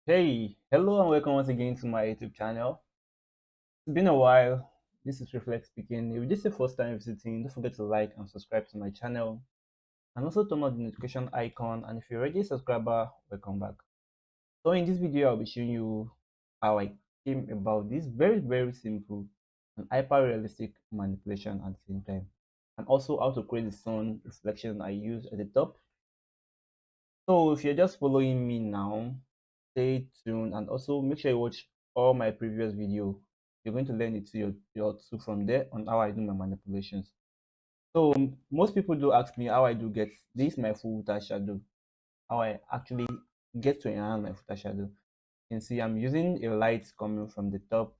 Hey, hello and welcome once again to my YouTube channel. It's been a while. This is Reflect speaking. If this is your first time visiting, don't forget to like and subscribe to my channel and also turn on the notification icon. And if you're already a subscriber, welcome back. So in this video, I'll be showing you how I came about this very simple and hyper realistic manipulation at the same time, and also how to create the sun reflection I use at the top. So if you're just following me now, stay tuned and also make sure you watch all my previous video. You're going to learn it to your too from there on how I do my manipulations. So most people do ask me how I do get this my full footer shadow, how I actually get to enhance my footer shadow. You can see I'm using a light coming from the top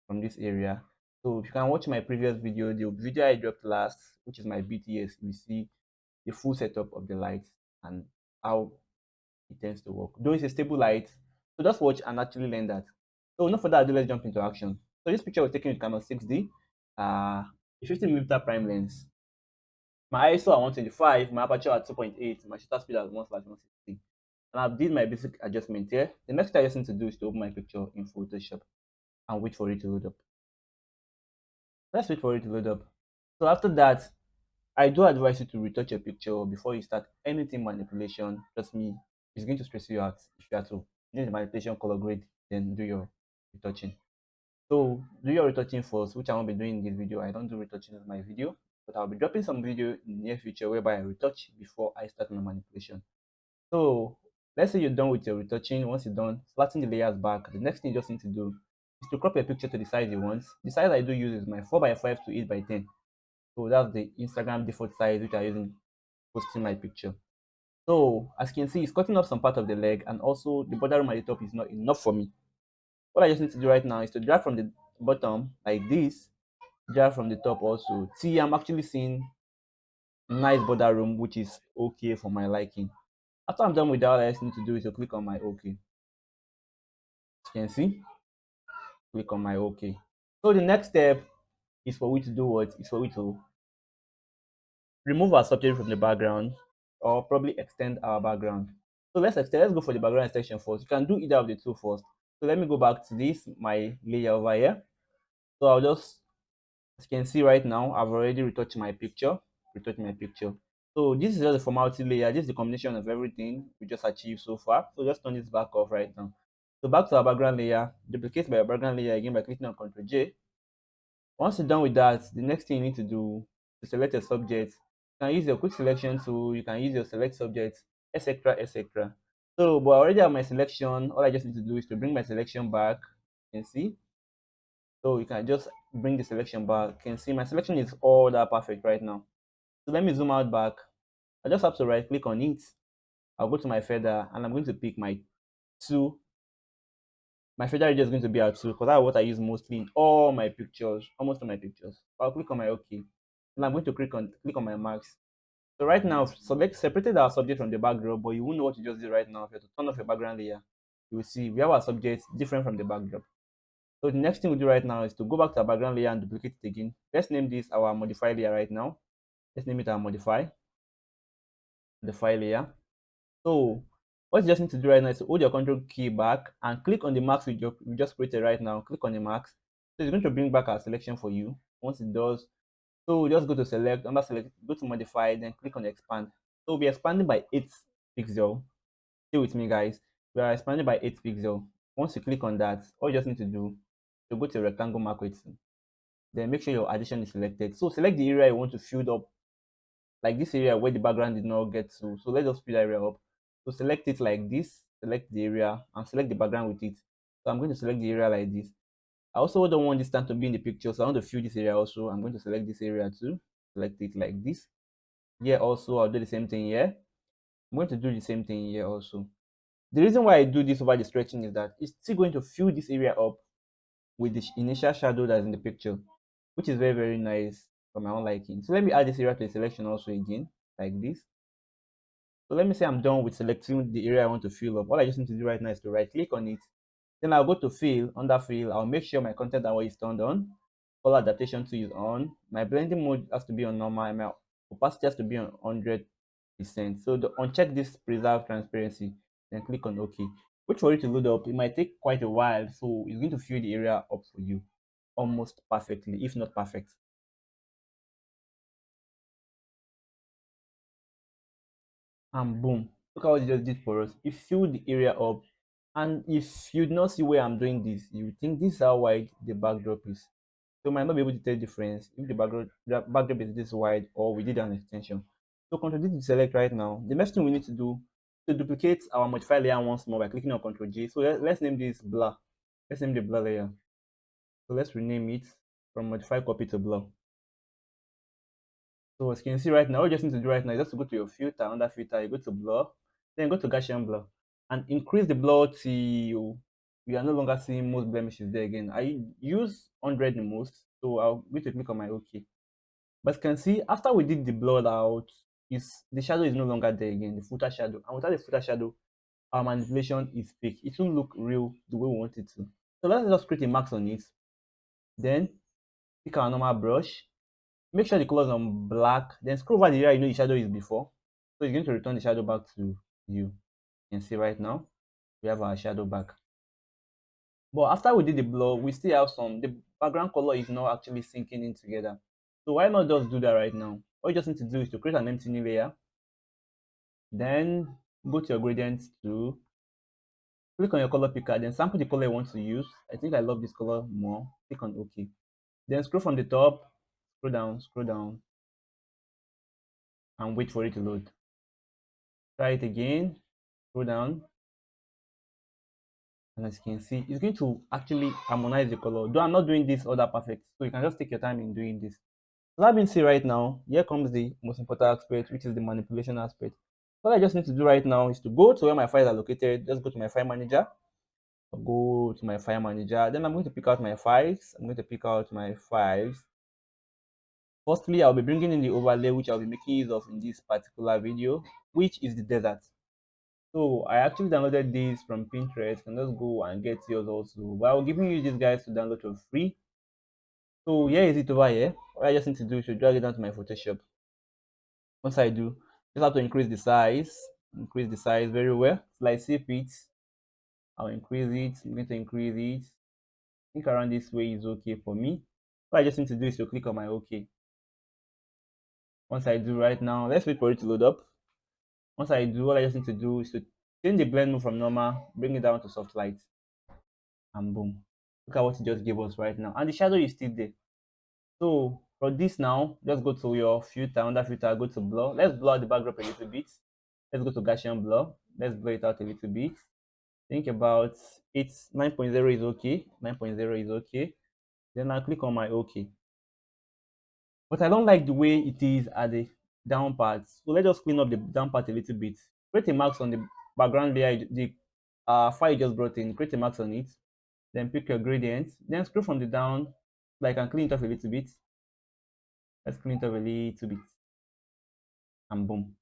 from this area. So if you can watch my previous video, the video I dropped last, which is my BTS, you see the full setup of the lights and how it tends to work. Though it's a stable light, so just watch and actually learn that. So enough for that, let's jump into action. So this picture was taken with Canon 6D, a 50mm prime lens. My ISO at 125, my aperture at 2.8, my shutter speed at 1/160. And I've did my basic adjustment here. The next thing I just need to do is to open my picture in Photoshop and wait for it to load up. Let's wait for it to load up. So after that, I do advise you to retouch your picture before you start anything manipulation. Trust me, it's going to stress you out if you are to need the manipulation color grade, then do your retouching. So do your retouching first, which I won't be doing in this video. I don't do retouching in my video, but I'll be dropping some video in the near future whereby I retouch before I start my manipulation. So let's say you're done with your retouching. Once you're done, flatten the layers back. The next thing you just need to do is to crop your picture to the size you want. The size I do use is my 4x5 to 8x10. So that's the Instagram default size which I use in posting my picture. So as you can see, it's cutting off some part of the leg, and also the border room at the top is not enough for me. What I just need to do right now is to drag from the bottom like this, drag from the top also. See, I'm actually seeing nice border room, which is okay for my liking. After I'm done with that, all I just need to do is to click on my OK. As you can see, click on my OK. So the next step is for we to do what? Is for we to remove our subject from the background or probably extend our background. So let's go for the background extension first. You can do either of the two first. So let me go back to this, my layer over here. So I'll just, as you can see right now, I've already retouched my picture, So this is just the formality layer. This is the combination of everything we just achieved so far. So just turn this back off right now. So back to our background layer, duplicate my background layer again by clicking on Ctrl J. Once you're done with that, the next thing you need to do is to select a subject. You can use your quick selection tool, you can use your select subject, etc. etc. So, but I already have my selection. All I just need to do is to bring my selection back. You can see. So you can just bring the selection back. You can see my selection is all that perfect right now. So let me zoom out back. I just have to right click on it. I'll go to my feather and I'm going to pick my two. My feather radius is going to be at 2 because that's what I use mostly in all my pictures, almost all my pictures. I'll click on my OK. And I'm going to click on my marks. So right now, separated our subject from the backdrop, but you won't know what you just did right now. If you have to turn off your background layer, you will see we have our subject different from the backdrop. So the next thing we do right now is to go back to our background layer and duplicate it again. Let's name this our modify layer right now. Let's name it our modify layer. So what you just need to do right now is to hold your control key back and click on the marks we just created right now. Click on the marks. So it's going to bring back our selection for you. Once it does, so just go to select, under select, go to modify, then click on expand. So we'll be expanding by 8 pixel. Stay with me guys. We are expanding by 8 pixel. Once you click on that, all you just need to do to go to rectangle mark width. Then make sure your addition is selected. So select the area you want to fill up, like this area where the background did not get to. So let's just fill that area up. So select it like this, select the area and select the background with it. So I'm going to select the area like this. I also don't want this stand to be in the picture, so I want to fill this area also. I'm going to select this area too, select it like this. Here also, I'll do the same thing here. I'm going to do the same thing here also. The reason why I do this over the stretching is that it's still going to fill this area up with the initial shadow that's in the picture, which is very nice for my own liking. So let me add this area to the selection also again, like this. So let me say I'm done with selecting the area I want to fill up. All I just need to do right now is to right click on it. Then I'll go to fill. Under fill, I'll make sure my content hour is turned on. Color adaptation tool is on. My blending mode has to be on normal, and my opacity has to be on 100%. So uncheck this preserve transparency, then click on OK. Wait for it to load up. It might take quite a while, so it's going to fill the area up for you almost perfectly, if not perfect. And boom, look at what it just did for us. It filled the area up. And if you do not see where I'm doing this, you would think this is how wide the backdrop is. So you might not be able to tell the difference if the backdrop is this wide or we did an extension. So Ctrl D to select right now. The next thing we need to do to duplicate our modify layer once more by clicking on Ctrl J. So let's name this blur. Let's name the blur layer. So let's rename it from modify copy to blur. So as you can see right now, all you just need to do right now is just to go to your filter, under filter, you go to blur, then go to Gaussian blur and increase the blur till you are no longer seeing most blemishes there again. I use 100 the most, so I'll going to click on my OK. But as you can see, after we did the blur out, is the shadow is no longer there again, the footer shadow. And without the footer shadow, our manipulation is fake. It won't look real the way we want it to. So let's just create a mask on it. Then pick our normal brush. Make sure the color is on black. Then scroll over the area you know the shadow is before. So it's going to return the shadow back to you. You can see right now we have our shadow back. But after we did the blur, we still have the background color is not actually syncing in together. So why not just do that right now? All you just need to do is to create an empty new layer. Then go to your gradient tool, click on your color picker, then sample the color you want to use. I think I love this color more. Click on OK. Then scroll from the top, scroll down, and wait for it to load. Try it again, scroll down, and as you can see, it's going to actually harmonize the color. Though I'm not doing this all that perfect, so you can just take your time in doing this. So that being said, right now, here comes the most important aspect, which is the manipulation aspect. What I just need to do right now is to go to where my files are located. Just go to my file manager. Go to my file manager. Then I'm going to pick out my files. I'm going to pick out my files. Firstly, I'll be bringing in the overlay, which I'll be making use of in this particular video, which is the desert. So I actually downloaded this from Pinterest. You can just go and get yours also. But I'll giving you these guys to download for free. So here is it over here. What I just need to do is to drag it down to my Photoshop. Once I do, just have to increase the size very well. So I see it, I'll increase it. I'm going to increase it. I think around this way is okay for me. What I just need to do is to click on my OK. Once I do right now, let's wait for it to load up. Once I do, all I just need to do is to change the blend mode from normal, bring it down to soft light, and boom. Look at what it just gave us right now. And the shadow is still there. So for this now, just go to your filter, under filter, go to blur. Let's blur the backdrop a little bit. Let's go to Gaussian blur. Let's blur it out a little bit. Think about it's 9.0 is okay. 9.0 is okay. Then I'll click on my OK. But I don't like the way it is at the down part. So let's just clean up the down part a little bit. Create a marks on the background layer, the file you just brought in. Create a marks on it. Then pick your gradient. Then scroll from the down. So I can clean it off a little bit. Let's clean it off a little bit. And boom.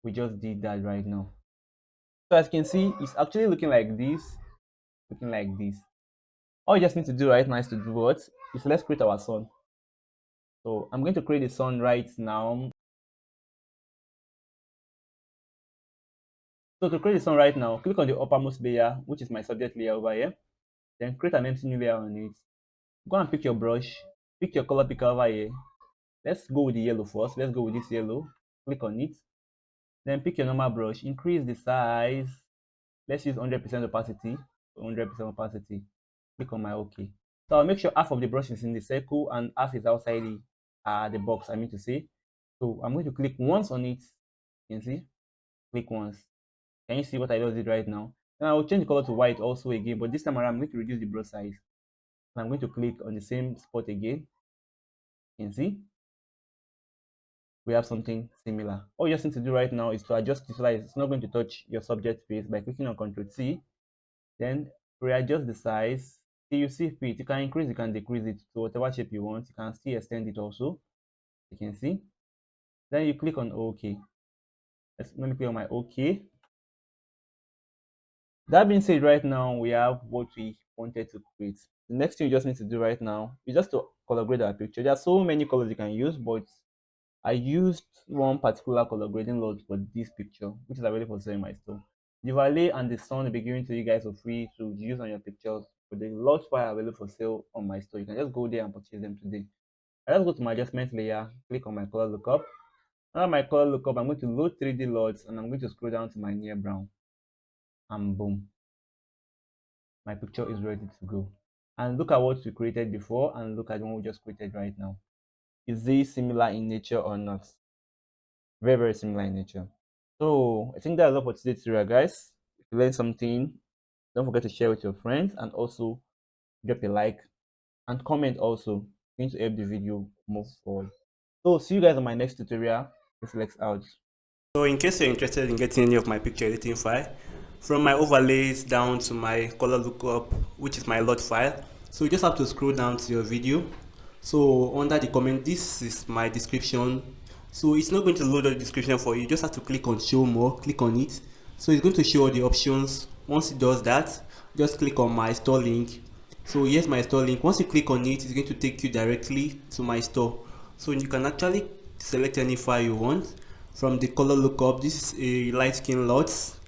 We just did that right now. So as you can see, it's actually looking like this. Looking like this. All you just need to do right now is to do what? Is let's create our sun. So I'm going to create the sun right now. So to create the sun right now, click on the uppermost layer, which is my subject layer over here. Then create an empty new layer on it. Go and pick your brush, pick your color picker over here. Let's go with the yellow first. Let's go with this yellow. Click on it. Then pick your normal brush, increase the size. Let's use 100% opacity. 100% opacity. Click on my OK. So I'll make sure half of the brush is in the circle and half is outside the box, I mean to say. So I'm going to click once on it. You can see, click once. Can you see what I just did right now? And I will change the color to white also again, but this time around I'm going to reduce the brush size. And I'm going to click on the same spot again. You can see we have something similar. All you just need to do right now is to adjust the size. It's not going to touch your subject face by clicking on Ctrl C. Then readjust the size till you see fit. You can increase, you can decrease it to whatever shape you want. You can still extend it also. You can see. Then you click on OK. Let me click on my OK. That being said, right now we have what we wanted to create. The next thing you just need to do right now is just to color grade our picture. There are so many colors you can use, but I used one particular color grading load for this picture, which is available for sale in my store. The Valet and the Sun will be given to you guys for free to use on your pictures. But the lot file available for sale on my store. You can just go there and purchase them today. I just go to my adjustment layer, click on my color lookup. Now my color lookup, I'm going to load 3D lots and I'm going to scroll down to my near brown. And boom, my picture is ready to go. And look at what we created before and look at the one we just created right now. Is this similar in nature or not? Very, very similar in nature. So I think that's all for today's tutorial, guys. If you learned something, don't forget to share with your friends and also drop a like and comment also. It's going to help the video move forward. So see you guys on my next tutorial. Reflex out. So in case you're interested in getting any of my picture editing file, from my overlays down to my color lookup, which is my lot file, so you just have to scroll down to your video. So under the comment, this is my description. So it's not going to load the description for you. You just have to click on show more, click on it. So it's going to show all the options. Once it does that, just click on my store link. So here's my store link. Once you click on it, it's going to take you directly to my store. So you can actually select any file you want. From the color lookup, this is a light skin lots.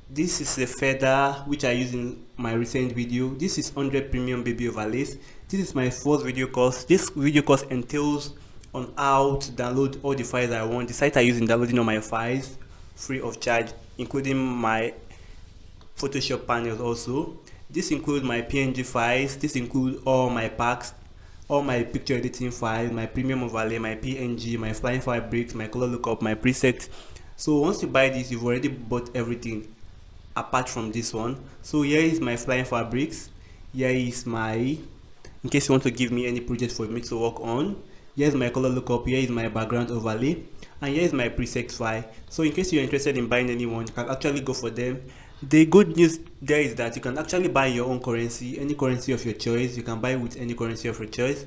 This is a feather which I use in my recent video. This is 100 premium baby overlays. This is my first video course. This video course entails on how to download all the files I want. The site I use in downloading all my files free of charge, including my Photoshop panels also. This includes my PNG files. This includes all my packs, all my picture editing files, my premium overlay, my PNG, my flying fabrics, my color lookup, my presets. So once you buy this, you've already bought everything apart from this one. So here is my flying fabrics. Here is my, in case you want to give me any project for me to work on. Here's my color lookup. Here is my background overlay, and here is my presets file. So in case you're interested in buying any one, you can actually go for them. The good news there is that you can actually buy your own currency, any currency of your choice. You can buy with any currency of your choice.